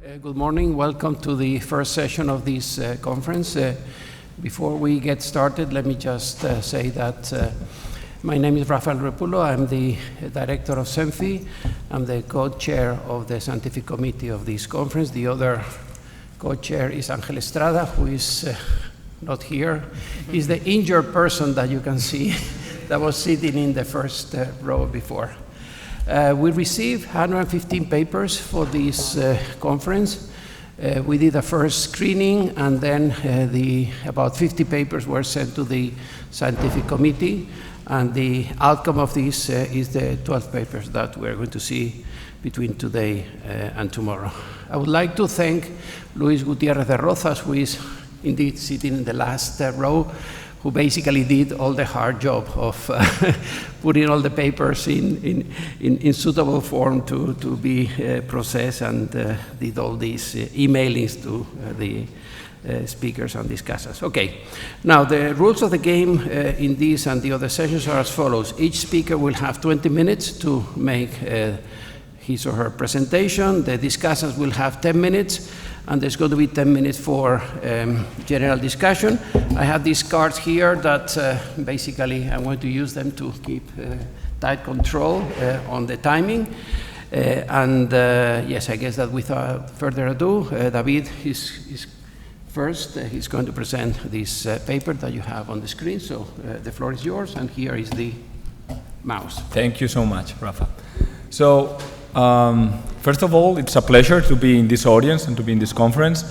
Good morning. Welcome to the first session of this conference. Before we get started, let me just say that my name is Rafael Repulo. I'm the director of CEMFI. I'm the co-chair of the scientific committee of this conference. The other co-chair is Angel Estrada, who is not here. He's the injured person that you can see that was sitting in the first row before. We received 115 papers for this conference. We did a first screening, and then about 50 papers were sent to the scientific committee, and the outcome of this is the 12 papers that we're going to see between today and tomorrow. I would like to thank Luis Gutierrez de Rozas, who is indeed sitting in the last row, who basically did all the hard job of putting all the papers in suitable form to be processed, and did all these emailings to the speakers and discussants. Okay, now the rules of the game in this and the other sessions are as follows. Each speaker will have 20 minutes to make his or her presentation. The discussants will have 10 minutes, and there's going to be 10 minutes for general discussion. I have these cards here that basically I'm going to use them to keep tight control on the timing. Yes, I guess that without further ado, David is first. He's going to present this paper that you have on the screen. So the floor is yours, and here is the mouse. Thank you so much, Rafa. So, first of all, it's a pleasure to be in this audience and to be in this conference.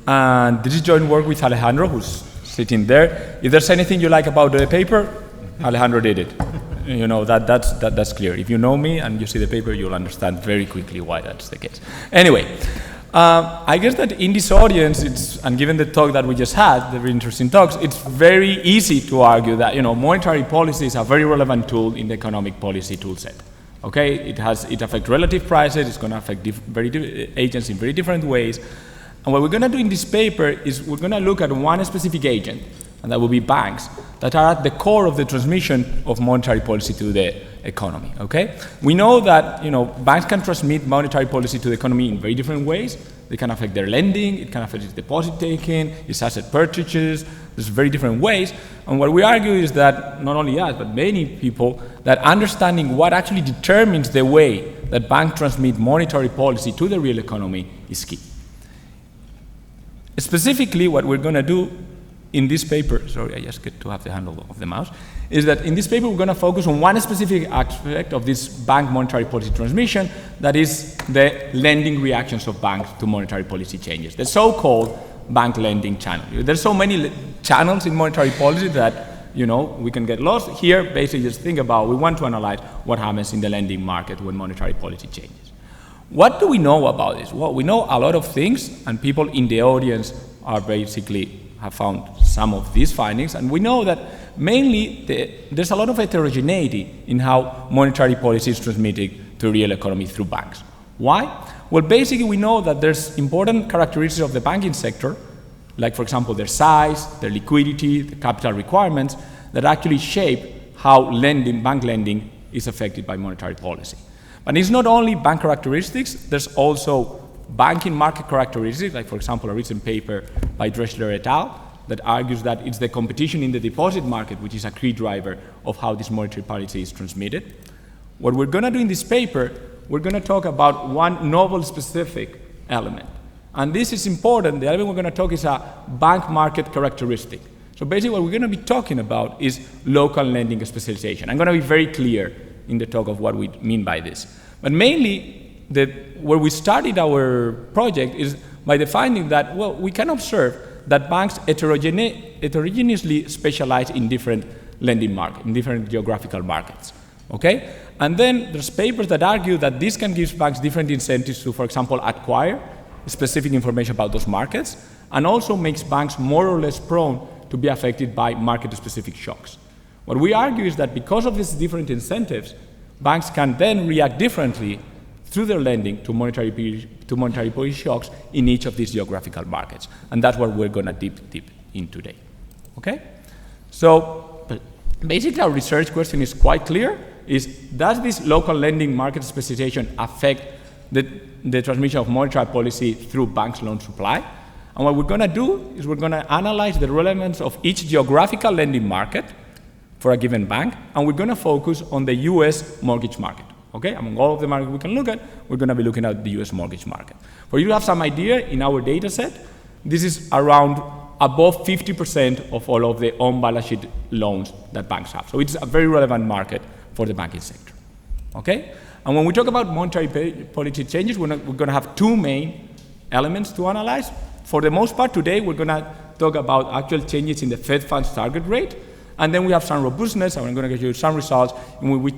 And this is joint work with Alejandro, who's sitting there. If there's anything you like about the paper, Alejandro did it. You know, that's clear. If you know me and you see the paper, you'll understand very quickly why that's the case. Anyway, I guess that in this audience, and given the talk that we just had, the very interesting talks, it's very easy to argue that, monetary policy is a very relevant tool in the economic policy toolset. Okay, it affects relative prices. It's going to affect agents in very different ways. And what we're going to do in this paper is we're going to look at one specific agent, and that will be banks, that are at the core of the transmission of monetary policy to the economy. Okay, we know that banks can transmit monetary policy to the economy in very different ways. They can affect their lending. It can affect its deposit taking, its asset purchases. There's very different ways. And what we argue is that not only us, but many people, that understanding what actually determines the way that banks transmit monetary policy to the real economy is key. Specifically, what we're going to do in this paper, sorry, I just get to have the handle of the mouse, is that in this paper we're going to focus on one specific aspect of this bank monetary policy transmission, that is the lending reactions of banks to monetary policy changes, the so-called bank lending channel. There's so many channels in monetary policy that we can get lost. Here, basically, just think about, we want to analyze what happens in the lending market when monetary policy changes. What do we know about this? Well, we know a lot of things, and people in the audience are basically have found some of these findings, and we know that mainly there's a lot of heterogeneity in how monetary policy is transmitted to real economy through banks. Why? Well, basically, we know that there's important characteristics of the banking sector, like, for example, their size, their liquidity, the capital requirements, that actually shape how bank lending is affected by monetary policy. But it's not only bank characteristics, there's also banking market characteristics, like, for example, a recent paper by Dressler et al. That argues that it's the competition in the deposit market which is a key driver of how this monetary policy is transmitted. What we're going to do in this paper, we're going to talk about one novel specific element. And this is important. The element we're going to talk is a bank market characteristic. So basically what we're going to be talking about is local lending specialization. I'm going to be very clear in the talk of what we mean by this. But mainly, where we started our project is by the finding that, well, we can observe that banks heterogeneously specialize in different lending markets, in different geographical markets. Okay? And then there's papers that argue that this can give banks different incentives to, for example, acquire specific information about those markets, and also makes banks more or less prone to be affected by market-specific shocks. What we argue is that because of these different incentives, banks can then react differently through their lending to monetary policy shocks in each of these geographical markets. And that's what we're going to deep in today. Okay? So basically our research question is quite clear, does this local lending market specialization affect the transmission of monetary policy through banks' loan supply. And what we're going to do is we're going to analyze the relevance of each geographical lending market for a given bank, and we're going to focus on the US mortgage market. Okay? Among all of the markets we can look at, we're going to be looking at the US mortgage market. For you to have some idea, in our data set, this is around above 50% of all of the on-balance sheet loans that banks have. So it's a very relevant market for the banking sector. Okay? And when we talk about monetary policy changes, we're going to have two main elements to analyze. For the most part today, we're going to talk about actual changes in the Fed funds target rate, and then we have some robustness, and I'm going to give you some results in which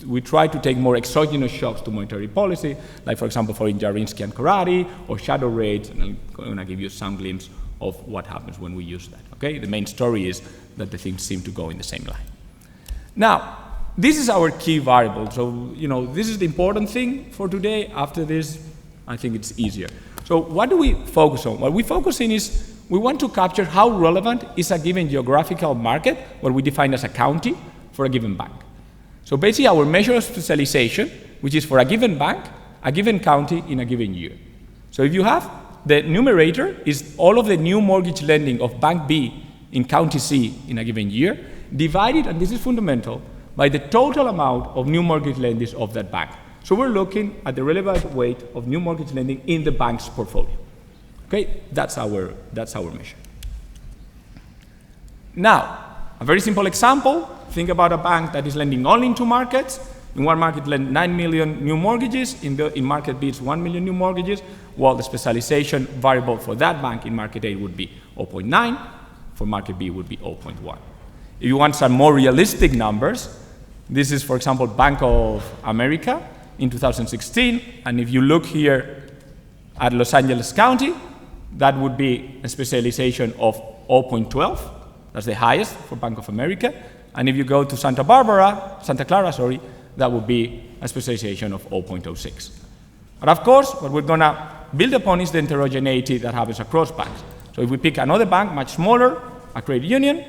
we try to take more exogenous shocks to monetary policy, like for example for Jarinsky and Karate, or shadow rates, and I'm going to give you some glimpse of what happens when we use that. Okay? The main story is that the things seem to go in the same line. Now, this is our key variable. So, this is the important thing for today. After this, I think it's easier. So what do we focus on? What we focus on is we want to capture how relevant is a given geographical market, what we define as a county, for a given bank. So basically our measure of specialization, which is for a given bank, a given county in a given year. So if you have the numerator is all of the new mortgage lending of Bank B in County C in a given year, divided, and this is fundamental, by the total amount of new mortgage lendings of that bank. So we're looking at the relevant weight of new mortgage lending in the bank's portfolio. Okay, that's our measure. Now, a very simple example, think about a bank that is lending only in two markets. In one market, lend 9 million new mortgages. In market B, it's 1 million new mortgages, while the specialization variable for that bank in market A would be 0.9, for market B would be 0.1. If you want some more realistic numbers, this is, for example, Bank of America in 2016, and if you look here at Los Angeles County, that would be a specialization of 0.12. That's the highest for Bank of America. And if you go to Santa Clara, that would be a specialization of 0.06. But of course, what we're going to build upon is the heterogeneity that happens across banks. So if we pick another bank, much smaller, a credit union,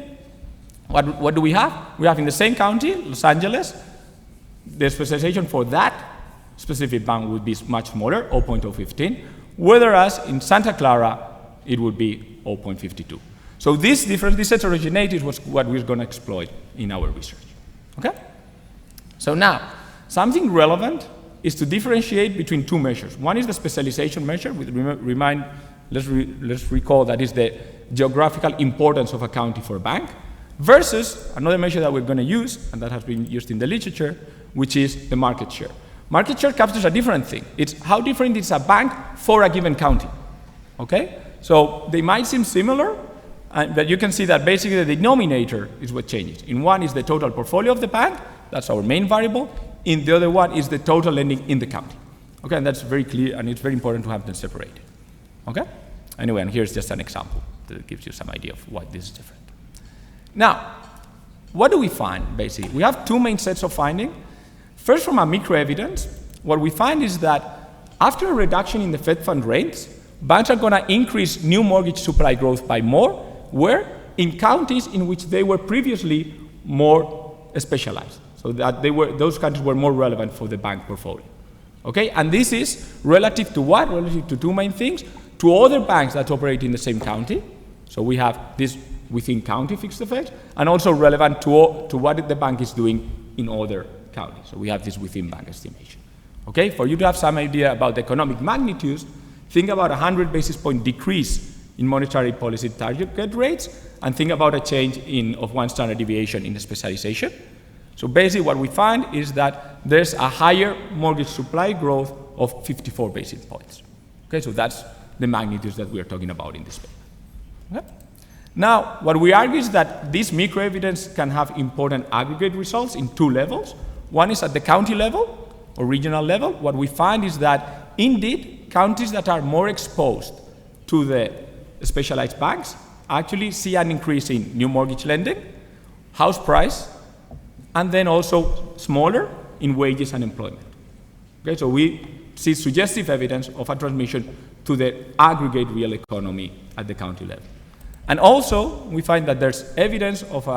what do we have? We have in the same county, Los Angeles, the specialization for that specific bank would be much smaller, 0.015, whereas in Santa Clara, it would be 0.52. So this difference, this heterogeneity is what we're going to exploit in our research. Okay? So now, something relevant is to differentiate between two measures. One is the specialization measure. Let's recall that is the geographical importance of a county for a bank, versus another measure that we're going to use, and that has been used in the literature, which is the market share. Market share captures a different thing. It's how different is a bank for a given county. Okay? So they might seem similar, but you can see that basically the denominator is what changes. In one is the total portfolio of the bank. That's our main variable. In the other one is the total lending in the county. Okay, and that's very clear, and it's very important to have them separated. Okay? Anyway, and here's just an example that gives you some idea of why this is different. Now, what do we find, basically? We have two main sets of findings. First, from a microevidence, what we find is that after a reduction in the Fed fund rates, banks are going to increase new mortgage supply growth by more, where in counties in which they were previously more specialized. So that those countries were more relevant for the bank portfolio. Okay, and this is relative to what? Relative to two main things. To other banks that operate in the same county. So we have this within county fixed effect, and also relevant to what the bank is doing in other counties. So we have this within bank estimation. Okay, for you to have some idea about the economic magnitudes, think about a 100 basis point decrease in monetary policy target rates, and think about a change of 1 standard deviation in the specialization. So basically what we find is that there's a higher mortgage supply growth of 54 basis points. Okay, so that's the magnitudes that we are talking about in this paper. Okay? Now, what we argue is that this microevidence can have important aggregate results in two levels. One is at the county level or regional level. What we find is that indeed counties that are more exposed to the specialized banks actually see an increase in new mortgage lending, house price, and then also smaller in wages and employment. Okay, so we see suggestive evidence of a transmission to the aggregate real economy at the county level. And also, we find that there's evidence of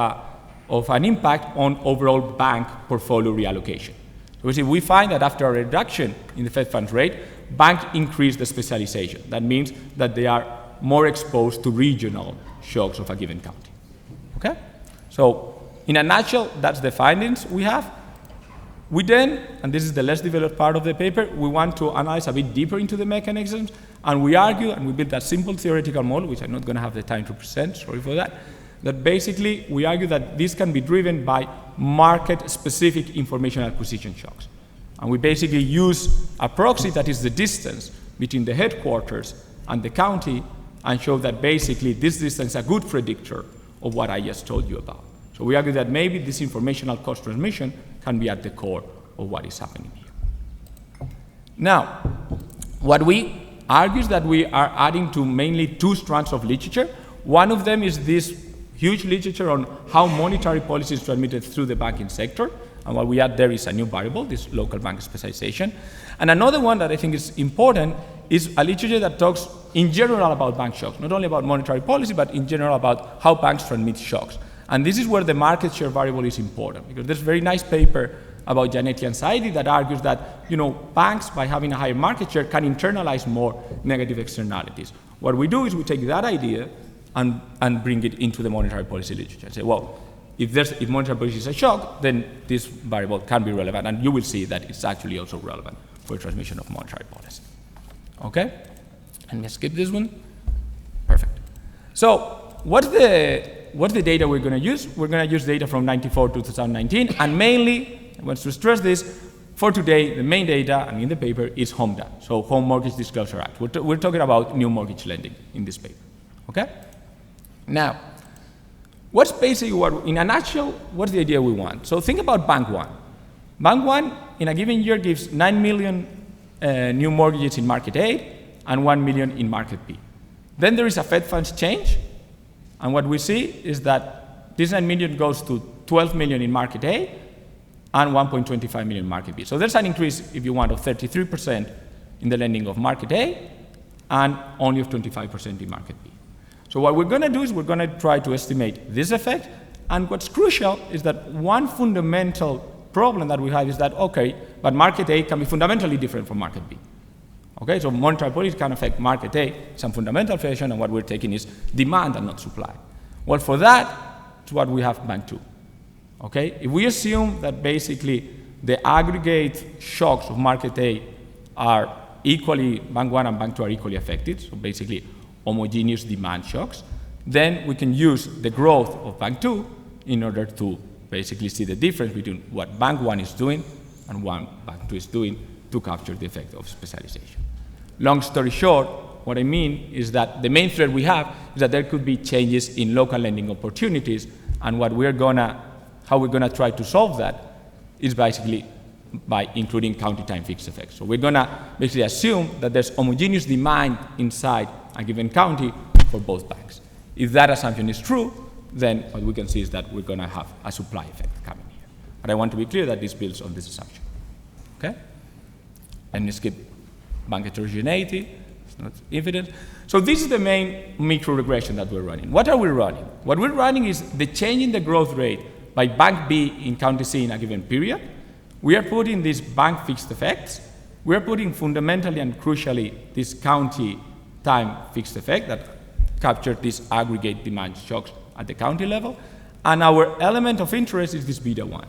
an impact on overall bank portfolio reallocation. So Because if we find that after a reduction in the Fed funds rate, banks increase the specialization. That means that they are more exposed to regional shocks of a given county. Okay? So in a nutshell, that's the findings we have. We then, and this is the less developed part of the paper, we want to analyze a bit deeper into the mechanisms, and we argue, and we built that simple theoretical model, which I'm not going to have the time to present, sorry for that, that basically we argue that this can be driven by market-specific information acquisition shocks. And we basically use a proxy that is the distance between the headquarters and the county, and show that basically this distance is a good predictor of what I just told you about. So we argue that maybe this informational cost transmission can be at the core of what is happening here. Now, what we argue is that we are adding to mainly two strands of literature. One of them is this huge literature on how monetary policy is transmitted through the banking sector. And what we add there is a new variable, this local bank specialization. And another one that I think is important is a literature that talks in general about bank shocks, not only about monetary policy, but in general about how banks transmit shocks. And this is where the market share variable is important, because there's a very nice paper about Janetti and Saidi that argues that banks, by having a higher market share, can internalize more negative externalities. What we do is we take that idea and bring it into the monetary policy literature. Say, well, if monetary policy is a shock, then this variable can be relevant, and you will see that it's actually also relevant for transmission of monetary policy. Okay? And let's skip this one. Perfect. So what's the data we're going to use? We're going to use data from 94 to 2019, and mainly, I want to stress this, for today, the main data, and in the paper, is HOMDA, so Home Mortgage Disclosure Act. We're talking about new mortgage lending in this paper. Okay? Now, what's basically in a nutshell, what's the idea we want? So think about Bank One. Bank One, in a given year, gives 9 million new mortgages in Market A and 1 million in Market B. Then there is a Fed funds change, and what we see is that this 9 million goes to 12 million in Market A and 1.25 million in Market B. So there's an increase, if you want, of 33% in the lending of Market A and only of 25% in Market B. So what we're going to do is we're going to try to estimate this effect, and what's crucial is that one fundamental problem that we have is that, okay, but Market A can be fundamentally different from Market B. Okay, so monetary policy can affect Market A, some fundamental fashion, and what we're taking is demand and not supply. Well, for that, it's what we have Bank 2. Okay, if we assume that basically the aggregate shocks of Market A are equally, Bank 1 and Bank 2 are equally affected, so basically homogeneous demand shocks, then we can use the growth of Bank 2 in order to basically see the difference between what Bank 1 is doing and what Bank 2 is doing to capture the effect of specialization. Long story short, what I mean is that the main threat we have is that there could be changes in local lending opportunities, and how we're gonna try to solve that is basically by including county time fixed effects. So we're gonna basically assume that there's homogeneous demand inside a given county for both banks. If that assumption is true, then what we can see is that we're gonna have a supply effect coming here. But I want to be clear that this builds on this assumption. Okay? And skip bank heterogeneity, it's not evident. So this is the main micro regression that we're running. What are we running? What we're running is the change in the growth rate by Bank B in County C in a given period. We are putting these bank fixed effects. We are putting fundamentally and crucially this county time fixed effect that captured these aggregate demand shocks at the county level. And our element of interest is this beta 1,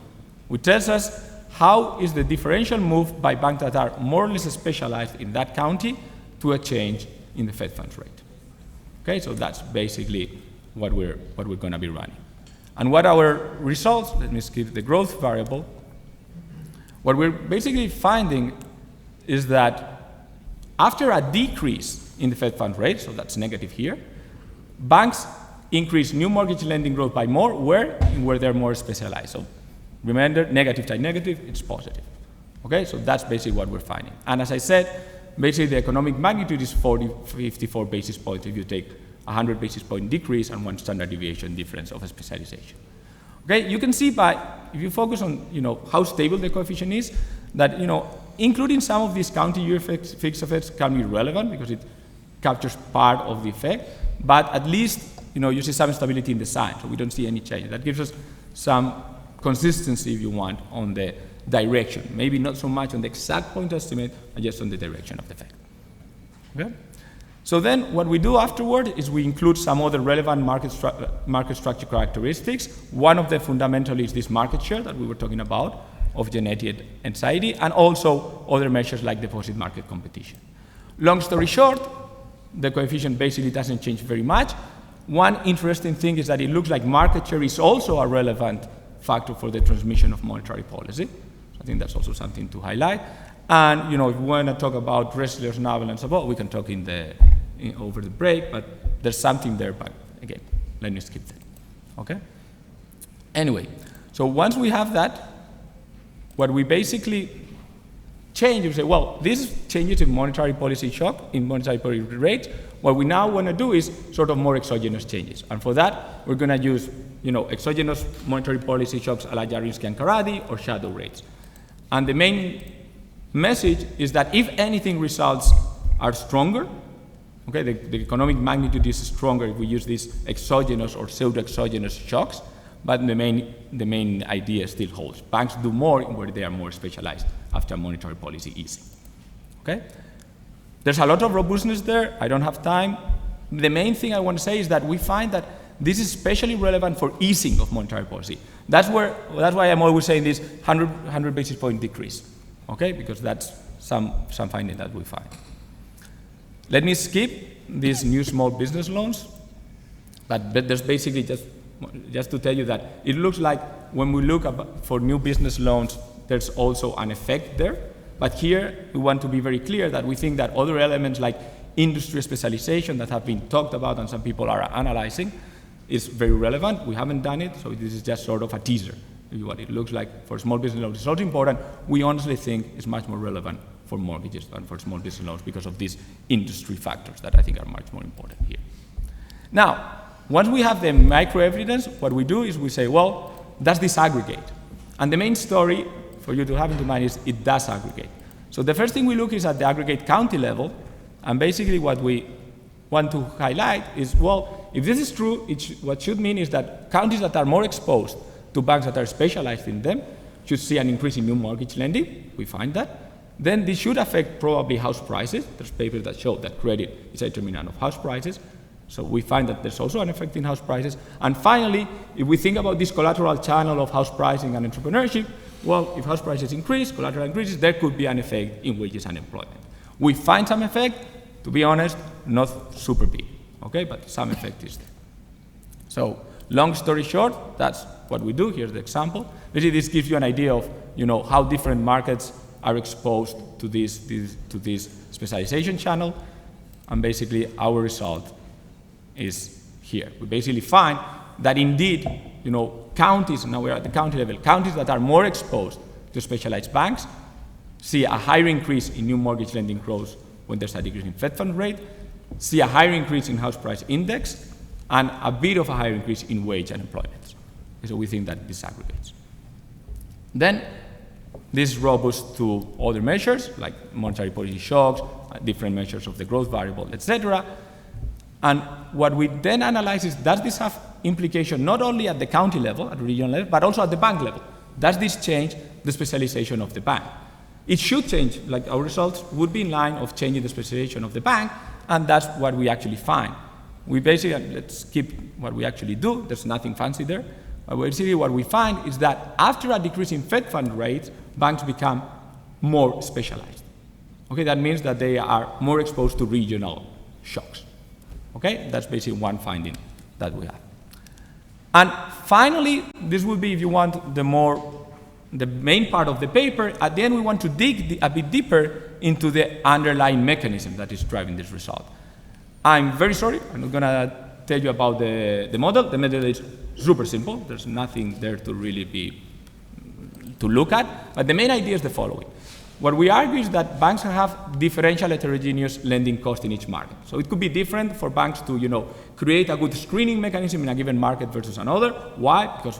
which tells us how is the differential move by banks that are more or less specialized in that county to a change in the Fed funds rate. Okay, so that's basically what we're going to be running. And what our results, let me skip the growth variable. What we're basically finding is that after a decrease in the Fed funds rate, so that's negative here, banks increase new mortgage lending growth by more where they're more specialized. So remember, negative times negative, it's positive. Okay, so that's basically what we're finding. And as I said, basically the economic magnitude is 54 basis points if you take 100 basis point decrease and 1 standard deviation difference of a specialization. Okay, you can see if you focus on how stable the coefficient is, that including some of these county year fixed effects can be relevant because it captures part of the effect, but at least you see some stability in the sign, so we don't see any change. That gives us some consistency, if you want, on the direction. Maybe not so much on the exact point estimate, but just on the direction of the Fed. Okay? So then what we do afterward is we include some other relevant market structure characteristics. One of them fundamentally is this market share that we were talking about of genetic anxiety, and also other measures like deposit market competition. Long story short, the coefficient basically doesn't change very much. One interesting thing is that it looks like market share is also a relevant factor for the transmission of monetary policy. So I think that's also something to highlight. And if we want to talk about wrestlers, navel, and so on, we can talk over the break, but there's something there, but again, let me skip that, okay? Anyway, so once we have that, what we basically change, we say, well, this changes in monetary policy shock, in monetary policy rate. What we now want to do is sort of more exogenous changes. And for that, we're going to use, exogenous monetary policy shocks a la Jarinsky and Karady or shadow rates. And the main message is that if anything results are stronger, okay, the economic magnitude is stronger if we use these exogenous or pseudo-exogenous shocks, but the main idea still holds. Banks do more where they are more specialized after monetary policy easing, okay? There's a lot of robustness there. I don't have time. The main thing I want to say is that we find that this is especially relevant for easing of monetary policy. That's why I'm always saying this 100 basis point decrease, okay? Because that's some finding that we find. Let me skip these new small business loans, but there's basically just to tell you that it looks like when we look for new business loans, there's also an effect there. But here, we want to be very clear that we think that other elements like industry specialization that have been talked about and some people are analyzing is very relevant. We haven't done it, so this is just sort of a teaser. What it looks like for small business loans is also important. We honestly think it's much more relevant for mortgages than for small business loans because of these industry factors that I think are much more important here. Now, once we have the micro evidence, what we do is we say, well, does this aggregate? And the main story for you to have in mind is it does aggregate. So the first thing we look is at the aggregate county level, and basically what we want to highlight is, well, if this is true, what should mean is that counties that are more exposed to banks that are specialized in them should see an increase in new mortgage lending. We find that. Then this should affect probably house prices. There's papers that show that credit is a determinant of house prices. So we find that there's also an effect in house prices. And finally, if we think about this collateral channel of house pricing and entrepreneurship, well, if house prices increase, collateral increases, there could be an effect in wages and employment. We find some effect, to be honest, not super big, okay, but some effect is there. So long story short, that's what we do. Here's the example. Basically, this gives you an idea of, how different markets are exposed to this specialization channel, and basically our result is here. We basically find that indeed, counties, now we're at the county level, counties that are more exposed to specialized banks see a higher increase in new mortgage lending growth when there's a decrease in Fed fund rate, see a higher increase in house price index, and a bit of a higher increase in wage and employment. So we think that this aggregates. Then, this is robust to other measures, like monetary policy shocks, different measures of the growth variable, etc. And what we then analyze is, does this have implication not only at the county level, at regional level, but also at the bank level? Does this change the specialization of the bank? It should change, like our results would be in line of changing the specialization of the bank, and that's what we actually find. We basically, let's skip what we actually do, there's nothing fancy there. But basically what we find is that after a decrease in Fed fund rates, banks become more specialized. Okay, that means that they are more exposed to regional shocks. Okay, that's basically one finding that we have. And finally, this will be, if you want, the main part of the paper. At the end, we want to dig a bit deeper into the underlying mechanism that is driving this result. I'm very sorry, I'm not going to tell you about the model. The model is super simple. There's nothing there to really to look at. But the main idea is the following. What we argue is that banks have differential heterogeneous lending cost in each market. So it could be different for banks to, create a good screening mechanism in a given market versus another. Why? Because,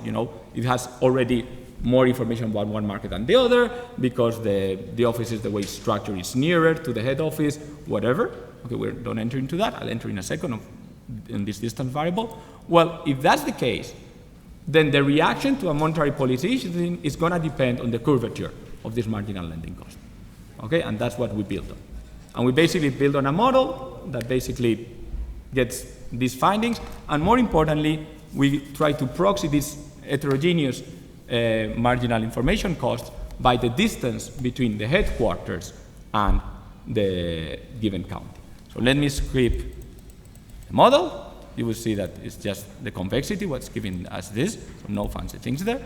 it has already more information about one market than the other, because the offices, the way it's structured is nearer to the head office, whatever. Okay, we don't enter into that. I'll enter in a second in this distance variable. Well, if that's the case, then the reaction to a monetary policy is going to depend on the curvature of this marginal lending cost. Okay, and that's what we built on. And we basically built on a model that basically gets these findings, and more importantly, we try to proxy this heterogeneous marginal information cost by the distance between the headquarters and the given county. So let me script the model. You will see that it's just the convexity, what's giving us this, so no fancy things there.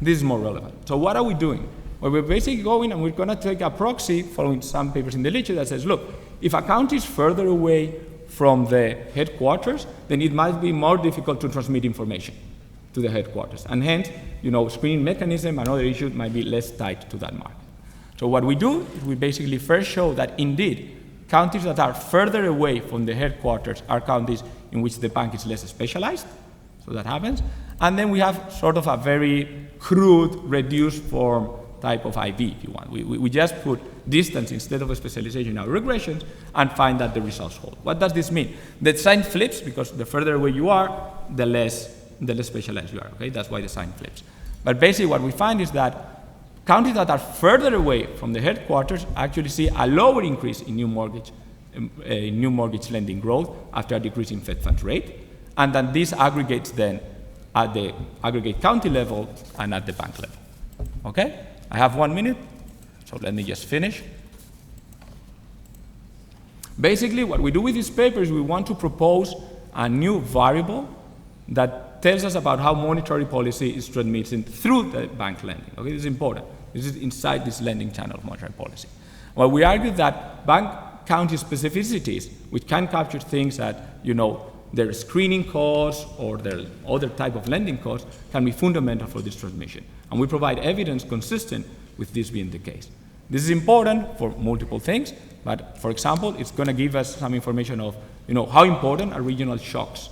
This is more relevant. So what are we doing? Well, we're basically going and we're going to take a proxy following some papers in the literature that says, look, if a county is further away from the headquarters, then it might be more difficult to transmit information to the headquarters. And hence, screening mechanism and other issues might be less tied to that market. So what we do is we basically first show that indeed, counties that are further away from the headquarters are counties in which the bank is less specialized. So that happens. And then we have sort of a very crude, reduced form type of IB, if you want. We just put distance instead of a specialization in our regressions and find that the results hold. What does this mean? The sign flips because the further away you are, the less specialized you are. Okay, that's why the sign flips. But basically what we find is that counties that are further away from the headquarters actually see a lower increase in new mortgage lending growth after a decrease in Fed funds rate, and then this aggregates then at the aggregate county level and at the bank level. Okay? I have 1 minute, so let me just finish. Basically, what we do with this paper is we want to propose a new variable that tells us about how monetary policy is transmitted through the bank lending. Okay, this is important. This is inside this lending channel of monetary policy. Well, we argue that bank county specificities, which can capture things that, their screening costs or their other type of lending costs, can be fundamental for this transmission. And we provide evidence consistent with this being the case. This is important for multiple things, but for example, it's going to give us some information of, how important are regional shocks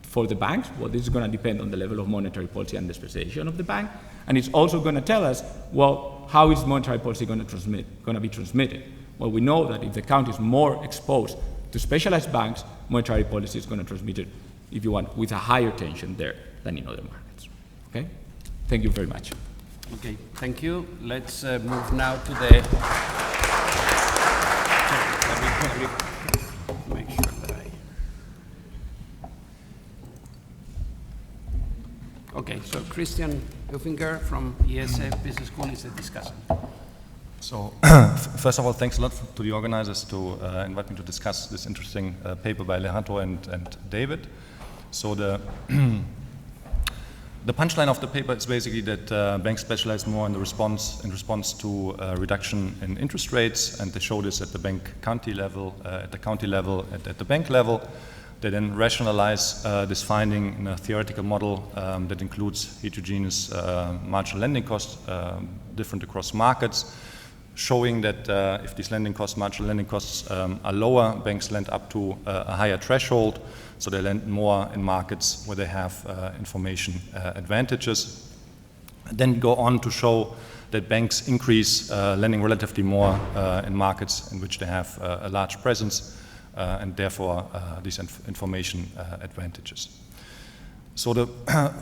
for the banks. Well, this is going to depend on the level of monetary policy and the specialization of the bank. And it's also going to tell us, well, how is monetary policy going to be transmitted? Well, we know that if the county is more exposed to specialized banks, monetary policy is going to transmit it, if you want, with a higher tension there than in other markets. Okay? Thank you very much. Okay, thank you. Let's move now to the... Let me make sure that Okay, so Christian Huffinger from ESF Business School is the discussant. So, first of all, thanks a lot to the organizers to invite me to discuss this interesting paper by Alejandro and David. So the punchline of the paper is basically that banks specialize more in response to reduction in interest rates, and they show this at the county level, at the bank level. They then rationalize this finding in a theoretical model that includes heterogeneous marginal lending costs, different across markets, showing that if these marginal lending costs are lower, banks lend up to a higher threshold, so they lend more in markets where they have information advantages. Then go on to show that banks increase lending relatively more in markets in which they have a large presence, and therefore these information advantages. So the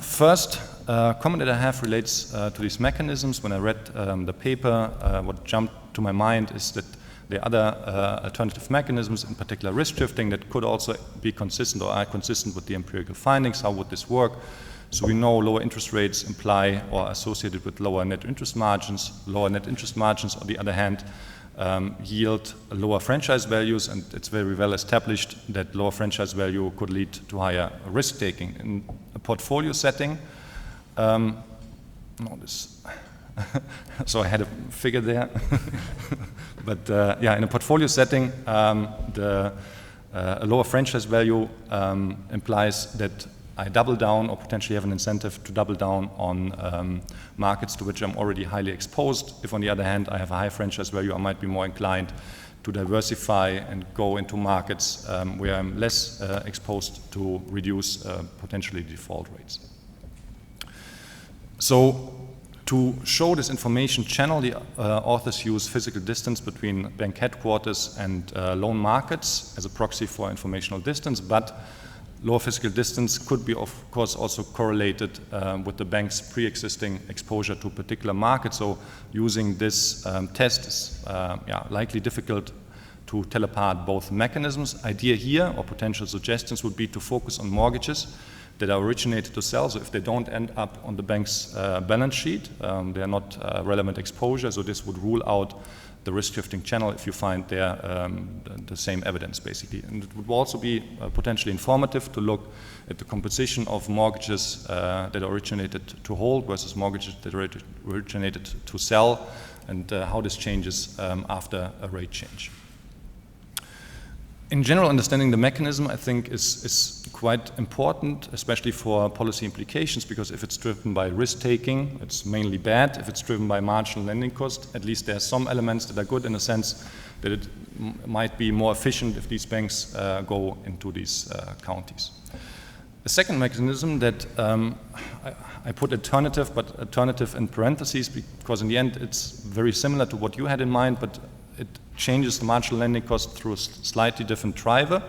first comment that I have relates to these mechanisms. When I read the paper, what jumped to my mind is that there are other alternative mechanisms, in particular risk shifting, that could also be consistent or are consistent with the empirical findings. How would this work? So we know lower interest rates imply or are associated with lower net interest margins. Lower net interest margins, on the other hand, yield lower franchise values, and it's very well established that lower franchise value could lead to higher risk taking. In a portfolio setting, so I had a figure there, but in a portfolio setting, a lower franchise value implies that I double down or potentially have an incentive to double down on markets to which I'm already highly exposed. If on the other hand I have a high franchise value, I might be more inclined to diversify and go into markets where I'm less exposed to reduce potentially default rates. So to show this information channel, the authors use physical distance between bank headquarters and loan markets as a proxy for informational distance, but Lower physical distance could be, of course, also correlated with the bank's pre-existing exposure to a particular market. So using this test is likely difficult to tell apart both mechanisms. Idea here, or potential suggestions, would be to focus on mortgages that are originated to sell. So if they don't end up on the bank's balance sheet, they are not relevant exposure. So this would rule out the risk-shifting channel if you find there the same evidence, basically. And it would also be potentially informative to look at the composition of mortgages that originated to hold versus mortgages that originated to sell, and how this changes after a rate change. In general, understanding the mechanism, I think, is quite important, especially for policy implications, because if it's driven by risk-taking, it's mainly bad. If it's driven by marginal lending cost, at least there are some elements that are good in the sense that it might be more efficient if these banks go into these counties. A second mechanism that I put alternative, but alternative in parentheses, because in the end it's very similar to what you had in mind, but it changes the marginal lending cost through a slightly different driver.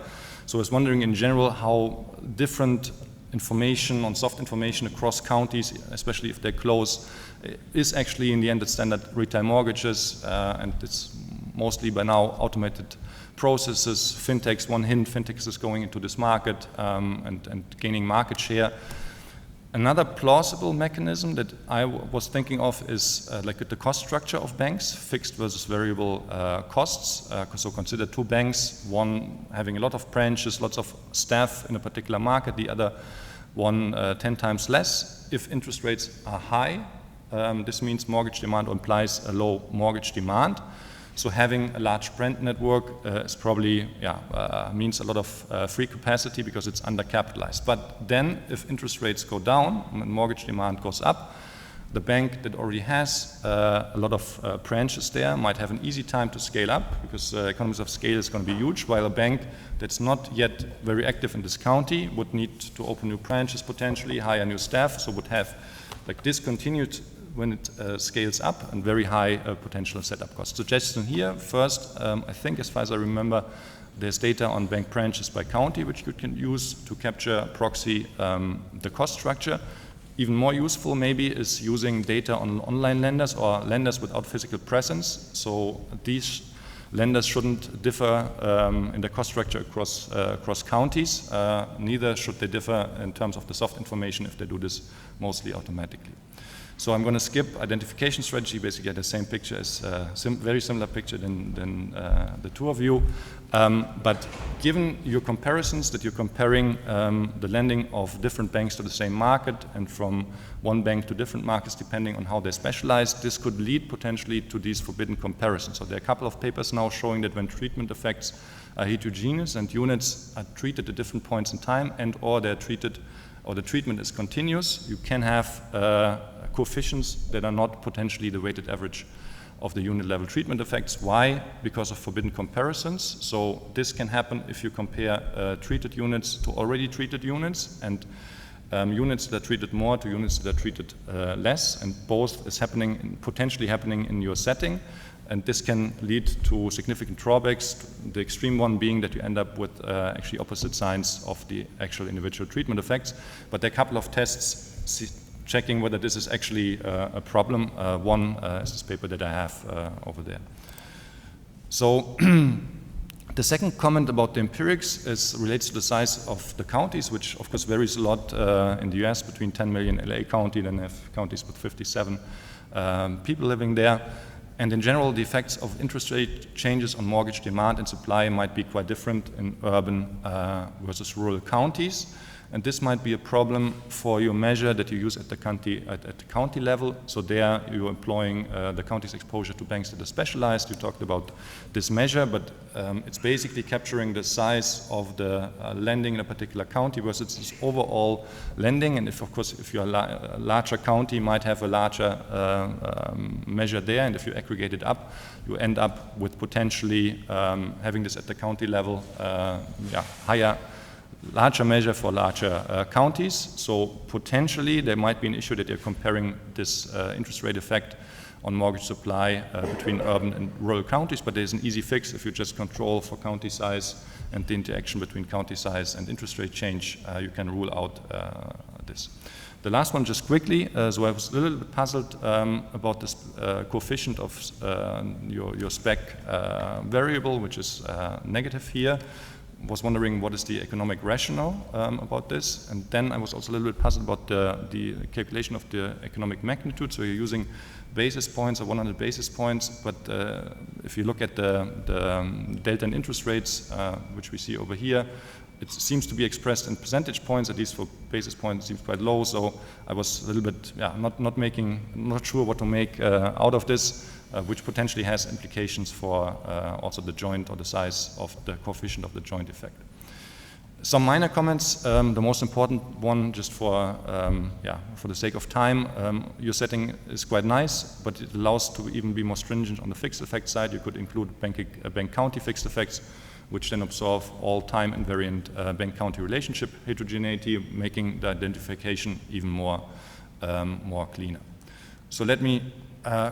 So I was wondering in general how different information on soft information across counties, especially if they're close, is actually in the end at standard retail mortgages, and it's mostly by now automated processes. Fintechs, one hint, fintechs is going into this market and gaining market share. Another plausible mechanism that I was thinking of is like the cost structure of banks, fixed versus variable costs. So consider two banks, one having a lot of branches, lots of staff in a particular market, the other one 10 times less. If interest rates are high, this means mortgage demand implies a low mortgage demand. So having a large brand network is probably, means a lot of free capacity because it's undercapitalized. But then if interest rates go down and mortgage demand goes up, the bank that already has a lot of branches there might have an easy time to scale up because economies of scale is going to be huge, while a bank that's not yet very active in this county would need to open new branches potentially, hire new staff, so would have like discontinued when it scales up and very high potential setup costs. Suggestion here, first, I think as far as I remember, there's data on bank branches by county which you can use to capture proxy the cost structure. Even more useful maybe is using data on online lenders or lenders without physical presence. So these lenders shouldn't differ in the cost structure across counties. Neither should they differ in terms of the soft information if they do this mostly automatically. So I'm going to skip identification strategy, basically the same picture as, very similar picture than the two of you. But given your comparisons, that you're comparing the lending of different banks to the same market and from one bank to different markets depending on how they're specialized, this could lead potentially to these forbidden comparisons. So there are a couple of papers now showing that when treatment effects are heterogeneous and units are treated at different points in time and or they're treated or the treatment is continuous, you can have coefficients that are not potentially the weighted average of the unit level treatment effects. Why? Because of forbidden comparisons. So this can happen if you compare treated units to already treated units and units that are treated more to units that are treated less, and both is happening, potentially happening in your setting. And this can lead to significant drawbacks, the extreme one being that you end up with actually opposite signs of the actual individual treatment effects. But there are a couple of tests checking whether this is actually a problem. One is this paper that I have over there. So the second comment about the empirics relates to the size of the counties, which of course varies a lot in the US between 10 million LA County, then have counties with 57 people living there. And in general, the effects of interest rate changes on mortgage demand and supply might be quite different in urban versus rural counties. And this might be a problem for your measure that you use at the county level. So there you're employing the county's exposure to banks that are specialized. You talked about this measure, but it's basically capturing the size of the lending in a particular county versus its overall lending. And if, of course, if you're a larger county, you might have a larger measure there. And if you aggregate it up, you end up with potentially having this at the county level, higher larger measure for larger counties. So potentially there might be an issue that you're comparing this interest rate effect on mortgage supply between urban and rural counties, but there's an easy fix if you just control for county size and the interaction between county size and interest rate change, you can rule out this. The last one, just quickly, so I was a little bit puzzled about this coefficient of your spec variable, which is negative here. Was wondering what is the economic rationale about this, and then I was also a little bit puzzled about the calculation of the economic magnitude. So you're using basis points or 100 basis points, but if you look at the delta in interest rates, which we see over here, it seems to be expressed in percentage points, at least for basis points it seems quite low, so I was a little bit not sure what to make out of this, which potentially has implications for also the joint or the size of the coefficient of the joint effect. Some minor comments, the most important one just for the sake of time, your setting is quite nice, but it allows to even be more stringent on the fixed effect side. You could include bank-county fixed effects, which then absorb all time invariant bank-county relationship heterogeneity, making the identification even more cleaner. So let me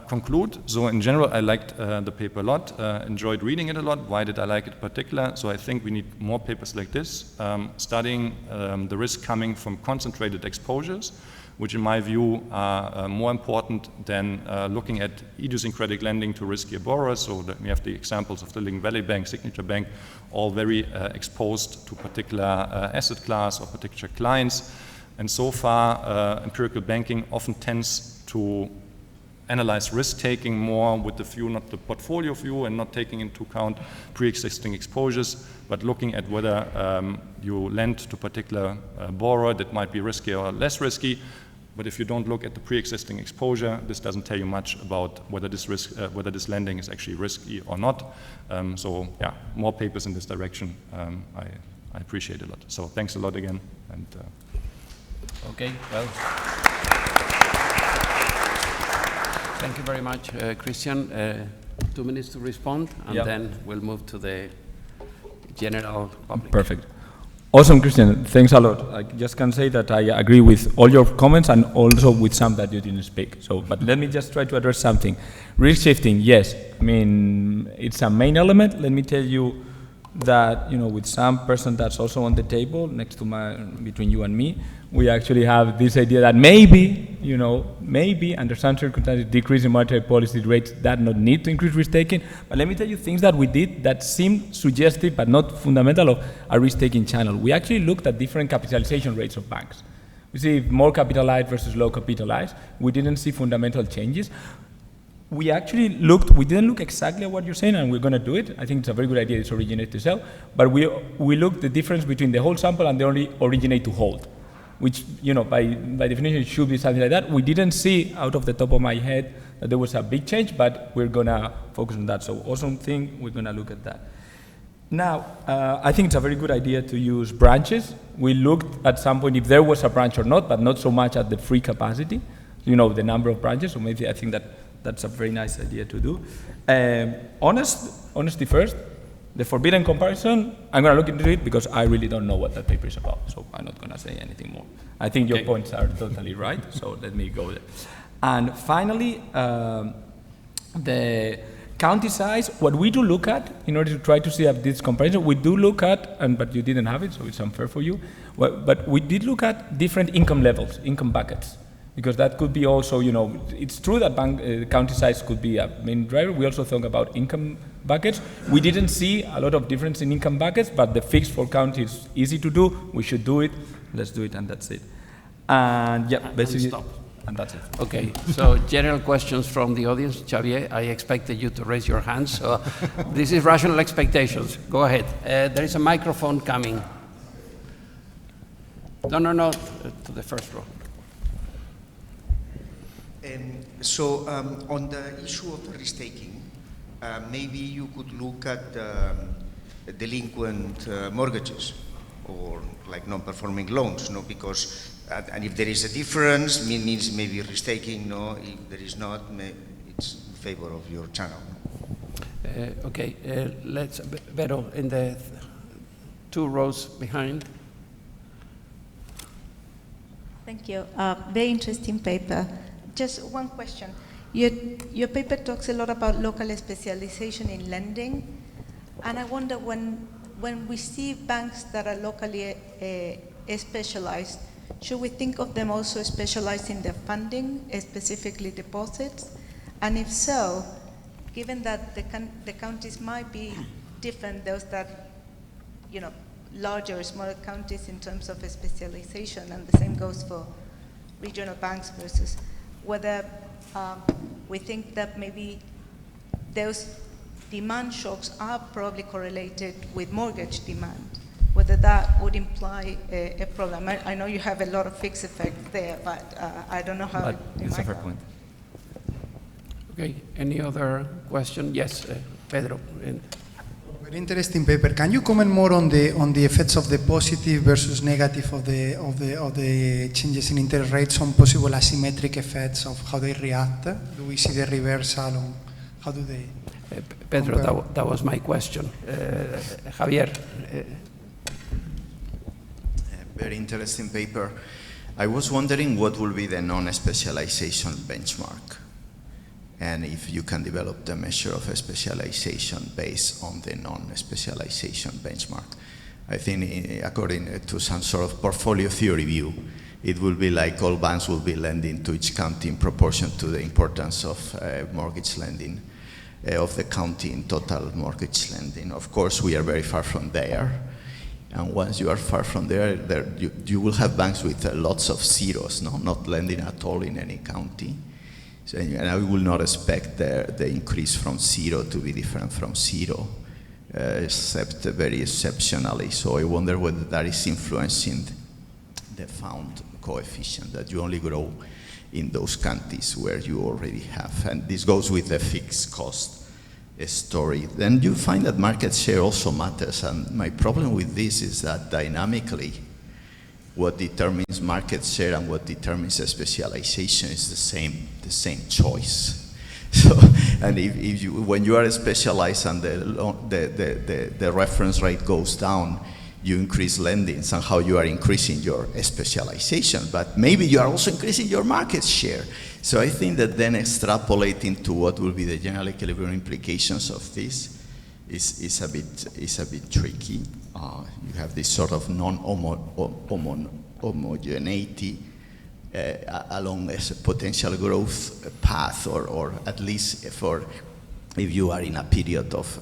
conclude. So in general, I liked the paper a lot, enjoyed reading it a lot. Why did I like it in particular? So I think we need more papers like this, studying the risk coming from concentrated exposures, which in my view are more important than looking at idiosyncratic lending to riskier borrowers. So that we have the examples of the Silicon Valley Bank, Signature Bank, all very exposed to particular asset class or particular clients. And so far, empirical banking often tends to analyze risk-taking more with the view, not the portfolio view, and not taking into account pre-existing exposures, but looking at whether you lend to a particular borrower that might be risky or less risky. But if you don't look at the pre-existing exposure, this doesn't tell you much about whether this lending is actually risky or not. So yeah, more papers in this direction, I appreciate a lot. So thanks a lot again. And okay, well. Thank you very much, Christian. 2 minutes to respond, and then we'll move to the general public. Perfect. Awesome, Christian. Thanks a lot. I just can say that I agree with all your comments and also with some that you didn't speak. So, but let me just try to address something. Risk shifting, yes. I mean, it's a main element. Let me tell you that, you know, with some person that's also on the table next to between you and me, we actually have this idea that maybe, you know, maybe under some circumstances decreasing monetary policy rates that not need to increase risk taking. But let me tell you things that we did that seem suggestive but not fundamental of a risk taking channel. We actually looked at different capitalization rates of banks. We see more capitalized versus low capitalized. We didn't see fundamental changes. We actually looked, we didn't look exactly at what you're saying, and we're going to do it. I think it's a very good idea, it's originate to sell, but we looked at the difference between the whole sample and the only originate to hold, which, you know, by definition it should be something like that. We didn't see out of the top of my head that there was a big change, but we're going to focus on that. So awesome thing, we're going to look at that. Now, I think it's a very good idea to use branches. We looked at some point if there was a branch or not, but not so much at the free capacity, you know, the number of branches. So maybe I think that's a very nice idea to do. Honesty first. The forbidden comparison, I'm going to look into it because I really don't know what that paper is about, so I'm not going to say anything more. I think your points are totally right, so let me go there. And finally, the county size, what we do look at, in order to try to see this comparison, we do look at, but you didn't have it, so it's unfair for you, but we did look at different income levels, income buckets. Because that could be also, you know, it's true that county size could be a main driver. We also think about income buckets. We didn't see a lot of difference in income buckets, but the fix for county is easy to do. We should do it. Let's do it, and that's it. And yeah, basically, and that's it. Okay, so general questions from the audience. Xavier, I expected you to raise your hand, so this is rational expectations. Go ahead. There is a microphone coming. No, to the first row. So on the issue of risk-taking, maybe you could look at delinquent mortgages or like non-performing loans, no? Because and if there is a difference, means maybe risk-taking. No, if there is not, it's in favor of your channel. Okay, let's Vero in the 2 rows behind. Thank you. Very interesting paper. Just one question. Your paper talks a lot about local specialization in lending, and I wonder when we see banks that are locally specialized, should we think of them also specialized in their funding, specifically deposits? And if so, given that the counties might be different, those that, larger or smaller counties in terms of specialization, and the same goes for regional banks versus whether we think that maybe those demand shocks are probably correlated with mortgage demand, whether that would imply a problem. I know you have a lot of fixed effects there, but I don't know how But it it's a might fair help. point. Okay, any other question? Yes, Pedro. Very interesting paper. Can you comment more on the effects of the positive versus negative of the changes in interest rates on possible asymmetric effects of how they react? Do we see the reversal? Or how do they? Pedro, that was my question. Javier. Very interesting paper. I was wondering what will be the non-specialization benchmark, and if you can develop the measure of a specialization based on the non-specialization benchmark. I think according to some sort of portfolio theory view, it will be like all banks will be lending to each county in proportion to the importance of mortgage lending, of the county in total mortgage lending. Of course, we are very far from there. And once you are far from there, you will have banks with lots of zeros, not lending at all in any county. So, and I will not expect the increase from zero to be different from zero, except very exceptionally. So I wonder whether that is influencing the found coefficient, that you only grow in those counties where you already have. And this goes with the fixed cost story. Then you find that market share also matters. And my problem with this is that dynamically, what determines market share and what determines a specialization is the same choice. So, and if you, when you are specialized and the reference rate goes down, you increase lending. Somehow you are increasing your specialization, but maybe you are also increasing your market share. So I think that then extrapolating to what will be the general equilibrium implications of this is a bit tricky. You have this sort of non-homogeneity along a potential growth path, or at least for if you are in a period of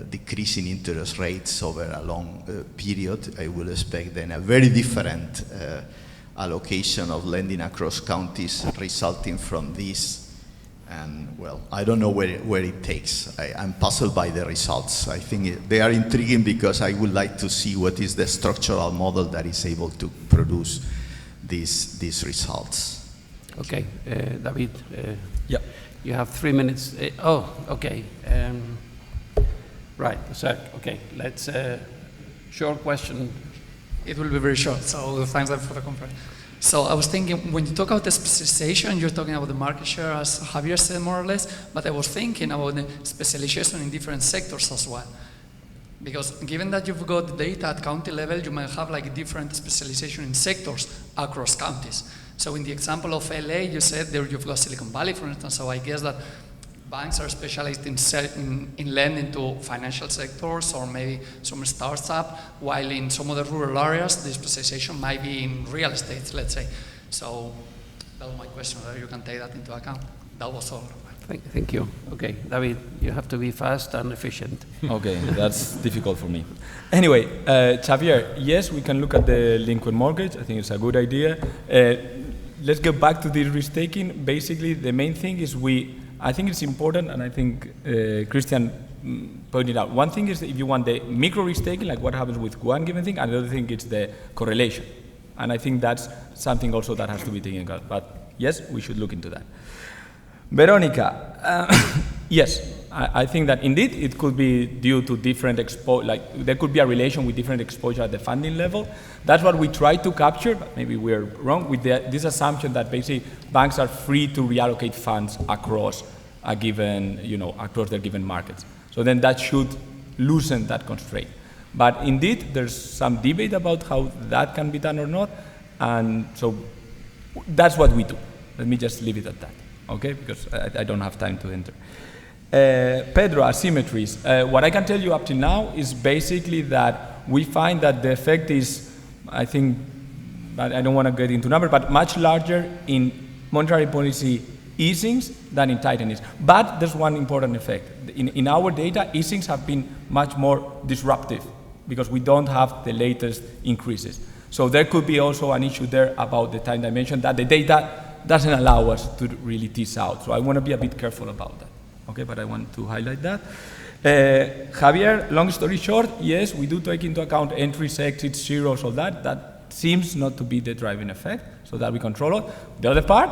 decreasing interest rates over a long period, I will expect then a very different allocation of lending across counties resulting from this. And well, I don't know where it takes. I'm puzzled by the results. I think they are intriguing because I would like to see what is the structural model that is able to produce these results. Okay, David. Yeah. You have 3 minutes. Okay. Right. So, okay. Let's short question. It will be very short. So thanks for the conference. So I was thinking, when you talk about the specialization, you're talking about the market share, as Javier said, more or less, but I was thinking about the specialization in different sectors as well. Because given that you've got the data at county level, you might have like a different specialization in sectors across counties. So in the example of LA, you said there you've got Silicon Valley, for instance, so I guess that banks are specialized in lending to financial sectors or maybe some startup, while in some other rural areas, the specialization might be in real estate, let's say. So that was my question, whether you can take that into account. That was all. Thank you. Okay, David, you have to be fast and efficient. Okay, that's difficult for me. Anyway, Xavier, yes, we can look at the liquid mortgage. I think it's a good idea. Let's get back to this risk-taking. Basically, the main thing is I think it's important, and I think Christian pointed out. One thing is that if you want the micro risk-taking, like what happens with one given thing, and the other thing is the correlation. And I think that's something also that has to be taken into account. But yes, we should look into that. Veronica, yes, I think that indeed it could be due to different there could be a relation with different exposure at the funding level. That's what we try to capture, but maybe we're wrong with this assumption that basically banks are free to reallocate funds across a given, across their given markets. So then that should loosen that constraint. But indeed, there's some debate about how that can be done or not. And so that's what we do. Let me just leave it at that, okay? Because I don't have time to enter. Pedro, asymmetries. What I can tell you up to now is basically that we find that the effect is, I think, I don't want to get into numbers, but much larger in monetary policy easings than in tightenings. But there's one important effect. In our data, easings have been much more disruptive because we don't have the latest increases. So there could be also an issue there about the time dimension that the data doesn't allow us to really tease out. So I want to be a bit careful about that. Okay, but I want to highlight that. Javier, long story short, yes, we do take into account entries, exits, zeros, all that. That seems not to be the driving effect, so that we control it. The other part,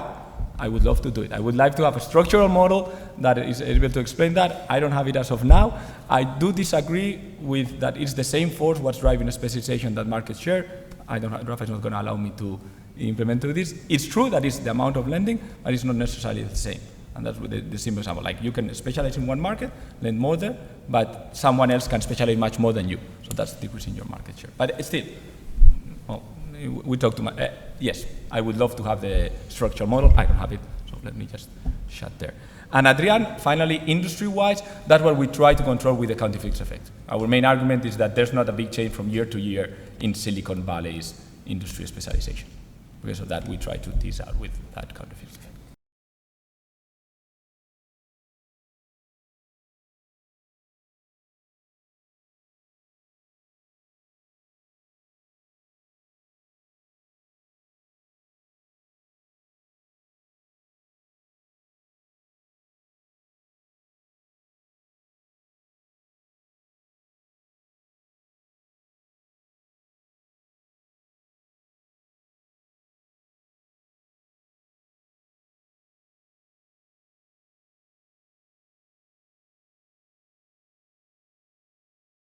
I would love to do it. I would like to have a structural model that is able to explain that. I don't have it as of now. I do disagree with that it's the same force what's driving a specialization that market share. Rafa is not going to allow me to implement this. It's true that it's the amount of lending, but it's not necessarily the same. And that's the simple example. Like you can specialize in one market, lend more there, but someone else can specialize much more than you. So that's decreasing your market share. But still, well, we talked to yes, I would love to have the structural model. I don't have it, so let me just shut there. And Adrian, finally, industry-wise, that's what we try to control with the counterfeit effect. Our main argument is that there's not a big change from year to year in Silicon Valley's industry specialization. Because of that, we try to tease out with that counterfeit effect.